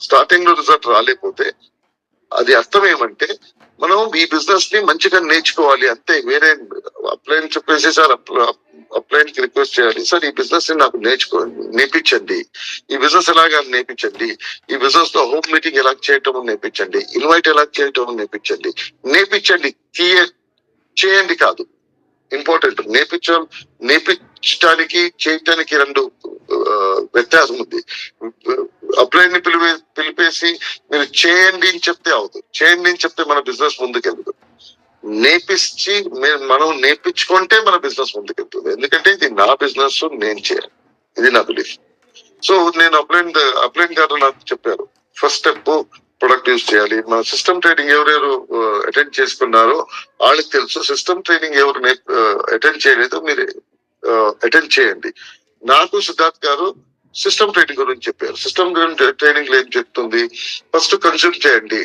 Starting లో result రాలేకపోతే అది అర్థం ఏమంటే మనం ఈ బిజినెస్ ని మంచిగా నేర్చుకోవాలి అంతే. వేరే అప్లైన్ చెప్పేసి సార్ అప్లైన్ కి రిక్వెస్ట్ చేయాలి, సార్ ఈ బిజినెస్ ని నాకు నేర్పించండి, ఈ బిజినెస్ ఎలాగా నేర్పించండి, ఈ బిజినెస్ లో హోమ్ మీటింగ్ ఎలా చేయటం నేర్పించండి, ఇన్వైట్ ఎలా చేయటం నేర్పించండి చేయండి కాదు ఇంపార్టెంట్. నేర్పించడానికి చేయటానికి రెండు వ్యత్యాసం ఉంది. అప్లైన్ ని పిలిపేసి మీరు చేయండి అని చెప్తే అవుతుంది, చేయండి అని చెప్తే మన బిజినెస్ ముందుకెళ్తుంది. మనం నేర్పించుకుంటే మన బిజినెస్ ముందుకెళ్తుంది. ఎందుకంటే ఇది నా బిజినెస్, నేను చేయాలి, ఇది నా బిలీఫ్. సో నేను అప్లైన్ గారు నాకు చెప్పారు, ఫస్ట్ స్టెప్ ప్రొడక్ట్ యూజ్ చేయాలి. మన సిస్టమ్ ట్రైనింగ్ ఎవరెవరు అటెండ్ చేసుకున్నారో వాళ్ళకి తెలుసు. సిస్టమ్ ట్రైనింగ్ ఎవరు అటెండ్ చేయలేదు మీరు అటెండ్ చేయండి. నాకు సిద్ధార్థ్ గారు సిస్టమ్ ట్రైనింగ్ గురించి చెప్పారు. సిస్టమ్ ట్రైనింగ్ లో ఏం చెప్తుంది, ఫస్ట్ కన్స్యూమ్ చేయండి,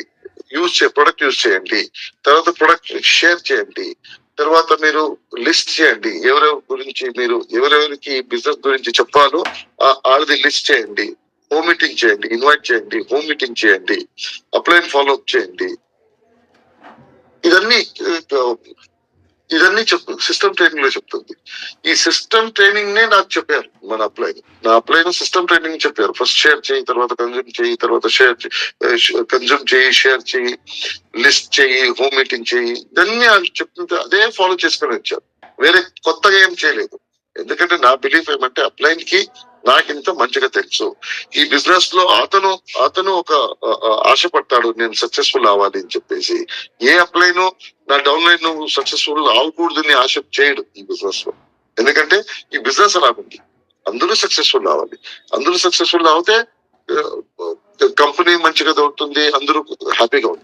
ప్రొడక్ట్ యూజ్ చేయండి, తర్వాత ప్రొడక్ట్ షేర్ చేయండి, తర్వాత మీరు లిస్ట్ చేయండి ఎవరెవరికి బిజినెస్ గురించి చెప్పాలో వాళ్ళది లిస్ట్ చేయండి, హోమ్ మీటింగ్ చేయండి, ఇన్వైట్ చేయండి, హోమ్ మీటింగ్ చేయండి, అప్లైన్ ఫాలో అప్ చేయండి. ఇదన్నీ చెప్తుంది సిస్టమ్ ట్రైనింగ్ లో చెప్తుంది. ఈ సిస్టమ్ ట్రైనింగ్ నే నాకు చెప్పారు నా అప్లైన్ సిస్టమ్ ట్రైనింగ్ చెప్పారు. ఫస్ట్ షేర్ చేయి, తర్వాత కన్జ్యూమ్ చేయి, తర్వాత కన్జ్యూమ్ చేయి, షేర్ చేయి, లిస్ట్ చేయి, హోమ్ మీటింగ్ చేయి. ఇదన్నీ వాళ్ళు చెప్తుంటే అదే ఫాలో చేసుకుని వచ్చారు, వేరే కొత్తగా ఏం చేయలేదు. ఎందుకంటే నా బిలీఫ్ ఏమంటే అప్లైన్ కి నాకింత మంచిగా తెలుసు. ఈ బిజినెస్ లో అతను ఒక ఆశపడతాడు నేను సక్సెస్ఫుల్ అవ్వాలి అని చెప్పేసి. ఏ అప్లైన్ నా డౌన్ లైన్ నువ్వు సక్సెస్ఫుల్ అవ్వకూడదని ఆశ చేయడు ఈ బిజినెస్ లో. ఎందుకంటే ఈ బిజినెస్ అలాగుంది, అందరూ సక్సెస్ఫుల్ అవ్వాలి. అందరూ సక్సెస్ఫుల్ అవుతే కంపెనీ మంచిగా దొరుకుతుంది, అందరూ హ్యాపీగా ఉంటారు.